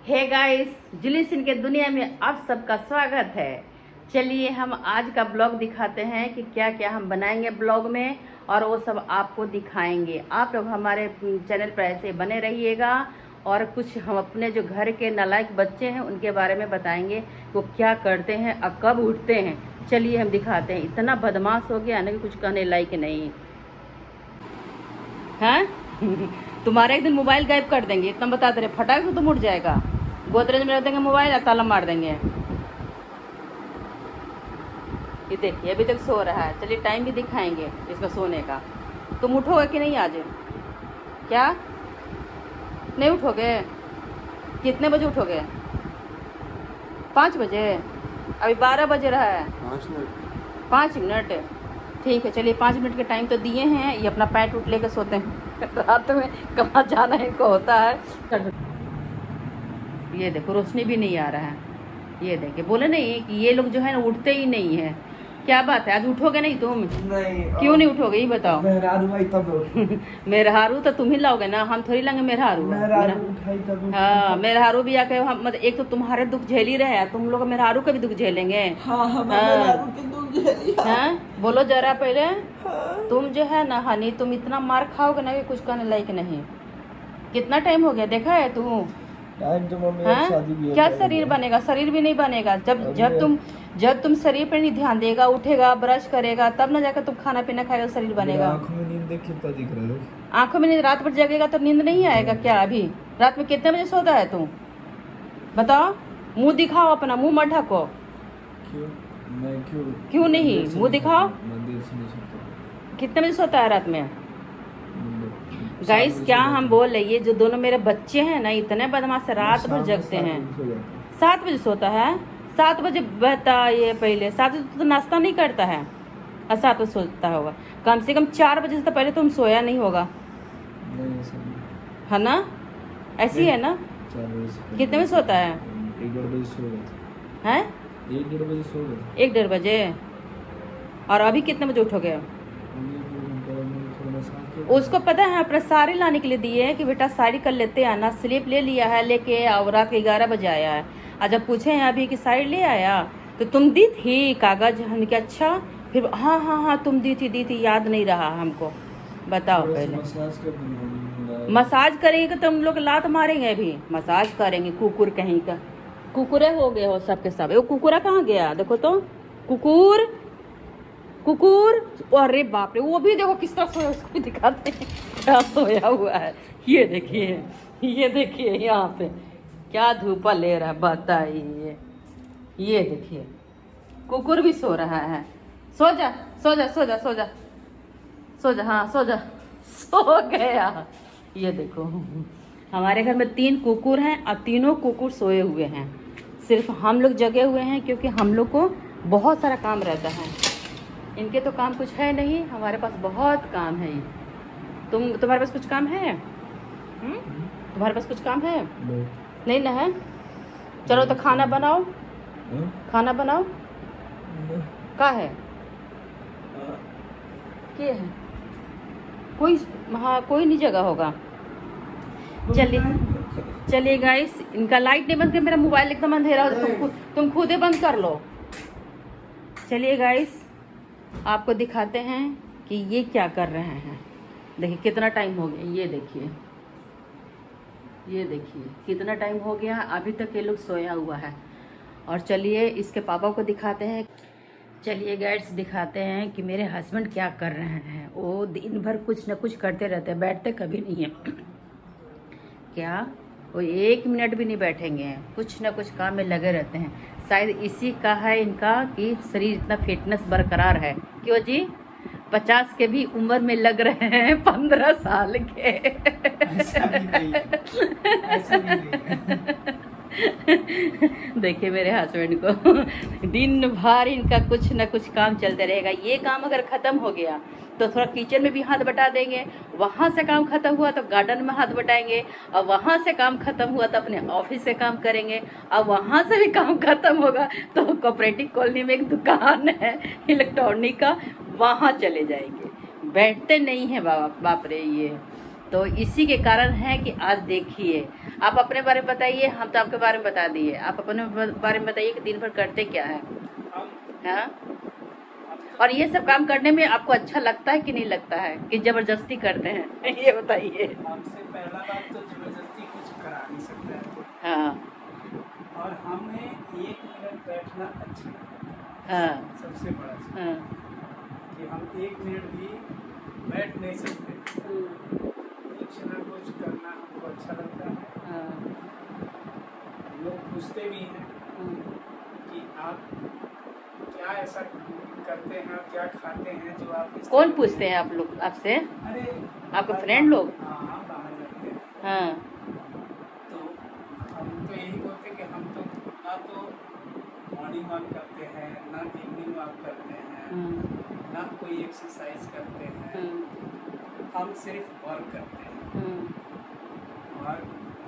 Hey guys, जुली सिंह के दुनिया में आप सबका स्वागत है। चलिए हम आज का ब्लॉग दिखाते हैं कि क्या क्या हम बनाएंगे ब्लॉग में, और वो सब आपको दिखाएंगे। आप लोग हमारे चैनल पर ऐसे बने रहिएगा। और कुछ हम अपने जो घर के नालायक बच्चे हैं उनके बारे में बताएंगे, वो क्या करते हैं और कब उठते हैं। चलिए हम दिखाते हैं। इतना बदमाश हो गया ना कि कुछ कहने लायक नहीं। हाँ तुम्हारे एक दिन मोबाइल गायब कर देंगे, इतना बता दे रहे। फटाक से तुम उठ जाएगा, गोदरेज में रख देंगे मोबाइल और ताला मार देंगे। ये देखिए अभी तक सो रहा है। चलिए टाइम भी दिखाएंगे इसमें सोने का। तुम उठोगे कि नहीं आज? क्या नहीं उठोगे? कितने बजे उठोगे? 5 बजे? अभी 12 बजे रहा है। 5 मिनट ठीक है। चलिए 5 मिनट के टाइम तो दिए हैं। ये अपना पैंट उठ लेकर सोते हैं रात में कहाँ जाना इनको होता है। ये देखो रोशनी भी नहीं आ रहा है। ये देखिए, बोले नहीं कि ये लोग जो है ना उठते ही नहीं है। क्या बात है, आज उठोगे नहीं तुम? नहीं। क्यों नहीं उठोगे ये बताओ। मेहरारू भाई तब मेहरारू तो तुम ही लाओगे ना, हम थोड़ी लाएंगे मेहरारू। उठाई तब। हाँ मेहरारू भी आके हम मतलब एक तो तुम्हारे दुख झेल ही रहे हैं, तुम लोग मेहरारू का भी दुख झेलेंगे। हाँ मेहरारू के दुख झेलिया। हाँ बोलो जरा पहले। हाँ। तुम जो है ना हनी, तुम इतना मार खाओगे ना कि कुछ करने लायक नहीं। कितना टाइम हो गया देखा है तू? टाइम तो मम्मी हाँ? शादी भी क्या शरीर बनेगा? शरीर भी नहीं बनेगा जब तुम शरीर पर नहीं ध्यान देगा, उठेगा, ब्रश करेगा, तब ना जाकर तुम खाना पीना खाएगा, शरीर बनेगा। आंखों में नींद देख कितना दिख रहा है। आंखों में नींद? रात भर जगेगा तो नींद नहीं आएगा क्या? अभी रात में कितने बजे सोता है तू बताओ? मुंह दिखाओ अपना, मुंह मत ढको। क्यों नहीं? मुंह दिखाओ। कितने बजे सोता है रात में? गाइस क्या हम बोल रहे, ये जो दोनों मेरे बच्चे हैं ना इतने बदमाश है, रात भर जगते हैं। 7 बजे सोता है? 7 बजे बहता ये पहले 7 बजे तो नाश्ता नहीं करता है और 7 बजे सोता होगा। कम से कम 4 बजे से तो पहले तुम सोया नहीं होगा, है ना? ऐसी है ना? कितने बजे सोता है? 1-1:30 बजे सो गए। हैं? 1-1:30 बजे सो गए। 1-1:30 बजे? और अभी कितने बजे उठोगे? उसको पता है अपना साड़ी लाने के लिए दिए है कि बेटा साड़ी कर लेते आना। स्लिप ले लिया है लेके, और रात के 11 बजे आया है। और जब पूछे हैं अभी कि साड़ी ले आया तो तुम दी थी कागज? हमने क्या अच्छा, फिर हाँ हाँ हाँ तुम दी थी, याद नहीं रहा हमको। बताओ पहले। मसाज करेंगे तो तुम लोग लात मारेंगे। अभी मसाज करेंगे कुकुर कहीं का। कुकुरे हो गए हो सबके सब। वो कुकुरा कहाँ गया देखो तो। कुकुर अरे बाप रे, वो भी देखो किस तरह सोया, उसको भी दिखाते हैं क्या सोया हुआ है। ये देखिए यहाँ पे क्या धूपा ले रहा है बताइए। ये देखिए कुकुर भी सो रहा है। सो जा हाँ सो जा। सो गया। ये देखो हमारे घर में 3 कुकुर हैं और तीनों कुकुर सोए हुए हैं। सिर्फ हम लोग जगे हुए हैं क्योंकि हम लोग को बहुत सारा काम रहता है। इनके तो काम कुछ है नहीं, हमारे पास बहुत काम है। तुम्हारे पास कुछ काम है? तुम्हारे पास कुछ काम है? नहीं ना है? चलो तो खाना बनाओ। खाना बनाओ। का है क्या है? कोई नहीं जगह होगा। चलिए गाइस, इनका लाइट नहीं बंद कर, मेरा मोबाइल एकदम अंधेरा हो। तुम खुद ही बंद कर लो। चलिए गाइस आपको दिखाते हैं कि ये क्या कर रहे हैं। देखिए कितना टाइम हो गया। ये देखिए कितना टाइम हो गया, अभी तक ये लोग सोया हुआ है। और चलिए इसके पापा को दिखाते हैं। चलिए गाइस दिखाते हैं कि मेरे हस्बैंड क्या कर रहे हैं। वो दिन भर कुछ न कुछ करते रहते हैं, बैठते कभी नहीं है। क्या वो 1 मिनट भी नहीं बैठेंगे, कुछ न कुछ काम में लगे रहते हैं। शायद इसी का है इनका कि शरीर इतना फिटनेस बरकरार है। क्यों जी? 50 के भी उम्र में लग रहे हैं 15 साल के। ऐसा भी नहीं। देखिए मेरे हस्बैंड को दिन भर इनका कुछ न कुछ काम चलते रहेगा। ये काम अगर खत्म हो गया तो थोड़ा किचन में भी हाथ बटा देंगे, वहाँ से काम खत्म हुआ तो गार्डन में हाथ बटाएंगे, और वहाँ से काम खत्म हुआ तो अपने ऑफिस से काम करेंगे, और वहाँ से भी काम खत्म होगा तो कोऑपरेटिव कॉलोनी में एक दुकान है इलेक्ट्रॉनिक का, वहाँ चले जाएंगे। बैठते नहीं है बाप रे। ये तो इसी के कारण है कि आज देखिए, आप अपने बारे में बताइए, हम तो आपके बारे में बता दिए, आप अपने बारे में बताइए कि दिन भर करते क्या है। हाँ, और ये सब काम करने में आपको अच्छा लगता है कि नहीं लगता है, कि जबरदस्ती करते हैं ये बताइए। हमसे पहला बात तो जबरदस्ती कुछ करा नहीं सकता है, हाँ और हमें 1 मिनट बैठना अच्छा लगता है। हाँ सबसे बड़ा चीज़ हाँ कि हम 1 मिनट भी बैठ नहीं सकते, कुछ ना कुछ करना हमको अच्छा लगता है। हाँ लोग पूछते भी हैं कि आप क्या ऐसा करते हैं, आप क्या खाते हैं जो आप कौन पूछते हैं आप लोग आपसे? अरे आपके फ्रेंड लोग? हाँ, बाहर जाते हैं हाँ तो हम तो यही बोलते हैं कि हम तो ना तो मॉर्निंग वॉक करते हैं, ना इवनिंग वॉक करते हैं, ना कोई एक्सरसाइज करते हैं, हम सिर्फ वर्क करते हैं।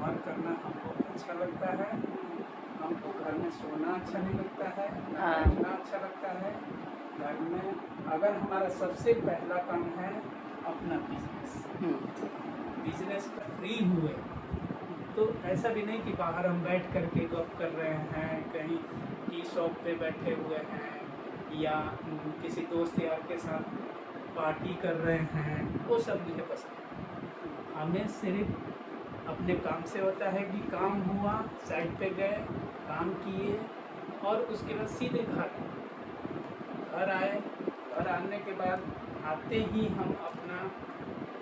वर्क करना हमको अच्छा लगता है। हमको घर में सोना अच्छा नहीं लगता है, ना बैठना अच्छा लगता है। घर में अगर हमारा सबसे पहला काम है अपना बिजनेस फ्री हुए, तो ऐसा भी नहीं कि बाहर हम बैठ करके गप कर रहे हैं, कहीं टी शॉप पे बैठे हुए हैं या किसी दोस्त यार के साथ पार्टी कर रहे हैं, वो सब मुझे पसंद है। हमें सिर्फ अपने काम से होता है कि काम हुआ, साइड पे गए, काम किए और उसके बाद सीधे घर आए। घर आने के बाद आते ही हम अपना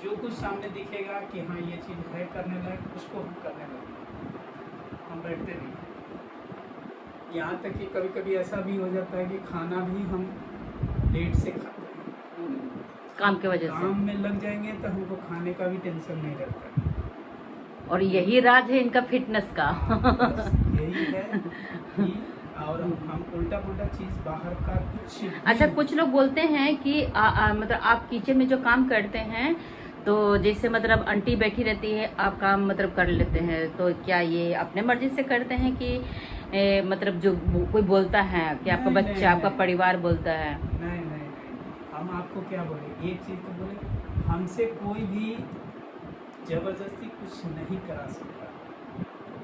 जो कुछ सामने दिखेगा कि हाँ ये चीज़ है करने लायक, उसको हम करने लगते, हम बैठते नहीं। यहाँ तक कि कभी कभी ऐसा भी हो जाता है कि खाना भी हम लेट से खाते हैं, काम की वजह से। काम में लग जाएंगे तो हमको खाने का भी टेंशन नहीं रहता है। और यही राज है इनका फिटनेस का। यही है कि और हम उल्टा पुल्टा चीज़ बाहर का कुछ अच्छा, कुछ लोग बोलते हैं कि मतलब आप किचन में जो काम करते हैं, तो जैसे मतलब आंटी बैठी रहती है, आप काम मतलब कर लेते हैं, तो क्या ये अपने मर्जी से करते हैं कि मतलब जो कोई बोलता है कि आपका नहीं, बच्चा, नहीं, आपका नहीं। परिवार बोलता है? नहीं, हम आपको क्या बोले, एक चीज़ तो बोले, हमसे कोई भी ज़बरदस्ती कुछ नहीं करा सकता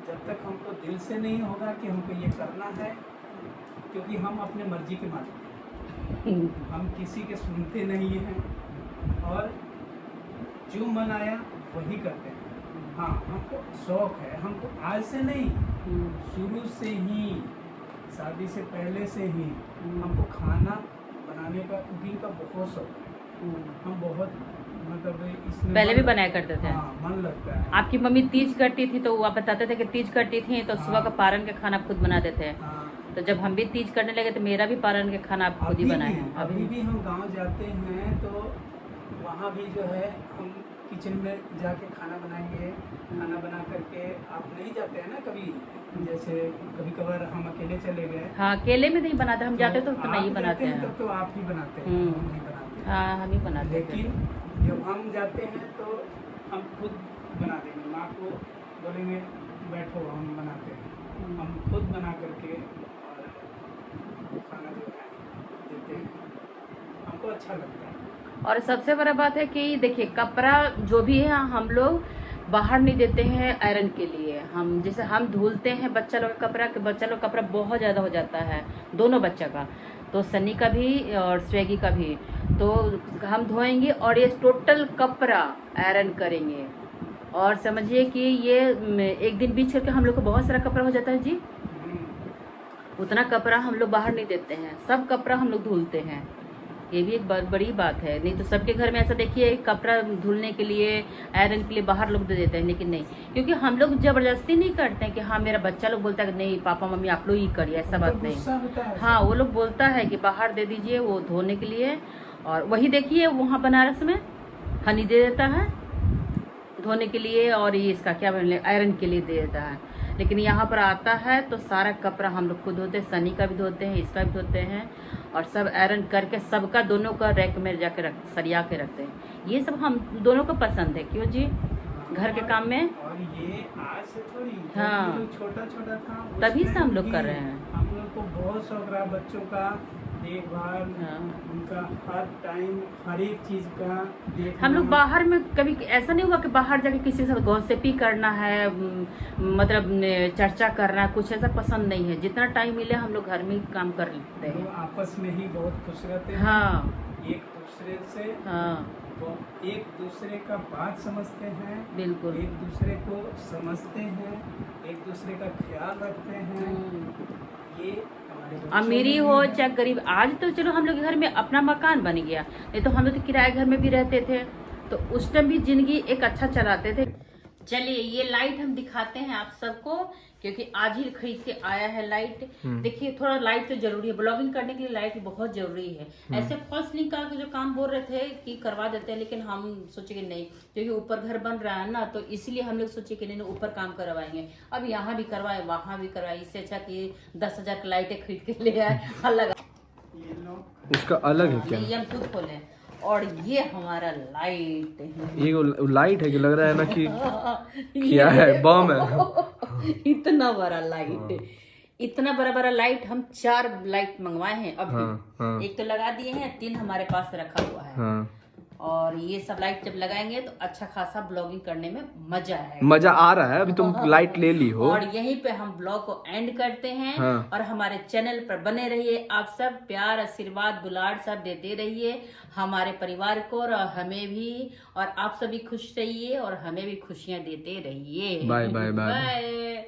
जब तक हमको दिल से नहीं होगा कि हमको ये करना है, क्योंकि हम अपने मर्जी के मालिक हैं, हम किसी के सुनते नहीं हैं और जो मन आया वही करते हैं। हाँ, हमको शौक है, हमको आज से नहीं, शुरू से ही, शादी से पहले से ही हमको खाना बनाने का, कुकिंग का बहुत शौक है। हम बहुत मतलब इसमें पहले भी बनाया करते थे? हाँ, मन लगता है। आपकी मम्मी तीज करती थी तो आप बताते थे कि तीज करती थी तो सुबह का पारण का खाना खुद बनाते थे। हाँ, तो जब हम भी तीज करने लगे तो मेरा भी पारण का खाना आप खुद ही बनाए हैं। अभी भी हम गांव जाते हैं तो वहाँ भी जो है हम किचन में जाके खाना बनाएंगे। खाना बना करके आप नहीं जाते हैं ना कभी, जैसे कभी कभार हम अकेले चले गए, हाँ, अकेले में नहीं बनाते, हम जाते तो आप नहीं बनाते जाते हैं। तब तो आप ही बनाते हैं, हम नहीं बनाते। हाँ, हम ही बनाते थे। लेकिन जब हम जाते हैं तो हम खुद बना देंगे, माँ को बोलेंगे बैठो हम बनाते हैं, हम खुद बना करके और खाना जो है देते हैं, हमको अच्छा लगता है। और सबसे बड़ा बात है कि देखिए, कपड़ा जो भी है हम लोग बाहर नहीं देते हैं आयरन के लिए। हम जैसे हम धुलते हैं बच्चा लोग का कपड़ा, कि बच्चा लोग कपड़ा बहुत ज़्यादा हो जाता है, दोनों बच्चा का, तो सनी का भी और स्वेगी का भी, तो हम धोएंगे और ये टोटल कपड़ा आयरन करेंगे। और समझिए कि ये एक दिन बीच करके हम लोग को बहुत सारा कपड़ा हो जाता है जी। उतना कपड़ा हम लोग बाहर नहीं देते हैं, सब कपड़ा हम लोग धुलते हैं। ये भी एक बड़ी बात है। नहीं तो सबके घर में ऐसा देखिए, कपड़ा धुलने के लिए, आयरन के लिए बाहर लोग दे देते हैं, लेकिन नहीं, क्योंकि हम लोग जबरदस्ती नहीं करते हैं कि हाँ मेरा बच्चा लोग बोलता है कि नहीं पापा मम्मी आप लोग ही करिए, ऐसा बात नहीं। हाँ, वो लोग बोलता है कि बाहर दे दीजिए वो धोने के लिए। और वही देखिए वहाँ बनारस में हनी दे देता है धोने के लिए, और ये इसका क्या बोले आयरन के लिए दे देता है। लेकिन यहाँ पर आता है तो सारा कपड़ा हम लोग खुद धोते हैं, सनी का भी धोते हैं, इसका भी धोते हैं, और सब आयरन करके सबका दोनों का रैक में जाके सरिया के रखते हैं। ये सब हम दोनों को पसंद है। क्यों जी? घर के काम में। और ये आज से थोड़ी, हाँ, छोटा छोटा था तभी से हम लोग कर रहे हैं। हम लोग को बहुत शौक रहा बच्चों का देखभाल, हाँ। उनका हर टाइम हर एक चीज का देखना। हम लोग बाहर में कभी ऐसा नहीं हुआ कि बाहर जाके किसी के साथ गॉसिपी करना है, मतलब चर्चा करना, कुछ ऐसा पसंद नहीं है। जितना टाइम मिले हम लोग घर में ही काम कर लेते वो हैं। आपस में ही बहुत खुश रहते हैं। हाँ एक दूसरे से हाँ वो एक दूसरे का बात समझते हैं, बिल्कुल। एक दूसरे को समझते हैं, एक दूसरे का ख्याल रखते हैं। ये हमारे बच्चों अमीरी में हो भी है। चाहे गरीब, आज तो चलो हम लोग के घर में अपना मकान बन गया, नहीं तो हम लोग तो किराए घर में भी रहते थे, तो उस टाइम भी जिंदगी एक अच्छा चलाते थे। चलिए ये लाइट हम दिखाते हैं आप सबको, क्योंकि आज ही खरीद के आया है लाइट। देखिए थोड़ा लाइट तो जरूरी है, ब्लॉगिंग करने के लिए लाइट बहुत जरूरी है। ऐसे फॉल्स लिंक का जो काम बोल रहे थे कि करवा देते हैं, लेकिन हम सोचे कि नहीं, क्योंकि ऊपर घर बन रहा है ना, तो इसलिए हम लोग सोचे कि नहीं ऊपर काम करवाएंगे। अब यहाँ भी करवाए वहां भी करवाए, इससे अच्छा कि 10,000 की लाइटें खरीद के ले आए अलग। ये लोग उसका अलग है क्या? नहीं हम खुद खोले। और ये हमारा लाइट है। ये लाइट है कि लग रहा है ना कि क्या है? बम है। इतना बड़ा लाइट, इतना बड़ा बड़ा लाइट हम 4 लाइट मंगवाए हैं अभी। हाँ। एक तो लगा दिए हैं, 3 हमारे पास रखा हुआ है। हाँ। और ये सब लाइट जब लगाएंगे तो अच्छा खासा ब्लॉगिंग करने में मजा है। मजा आ रहा है। अभी तुम लाइट ले ली हो। और यहीं पे हम ब्लॉग को एंड करते हैं। हाँ। और हमारे चैनल पर बने रहिए। आप सब प्यार आशीर्वाद दुलार सब देते रहिए हमारे परिवार को और हमें भी, और आप सभी खुश रहिए और हमें भी खुशियां देते रहिए। Bye bye bye. बाय।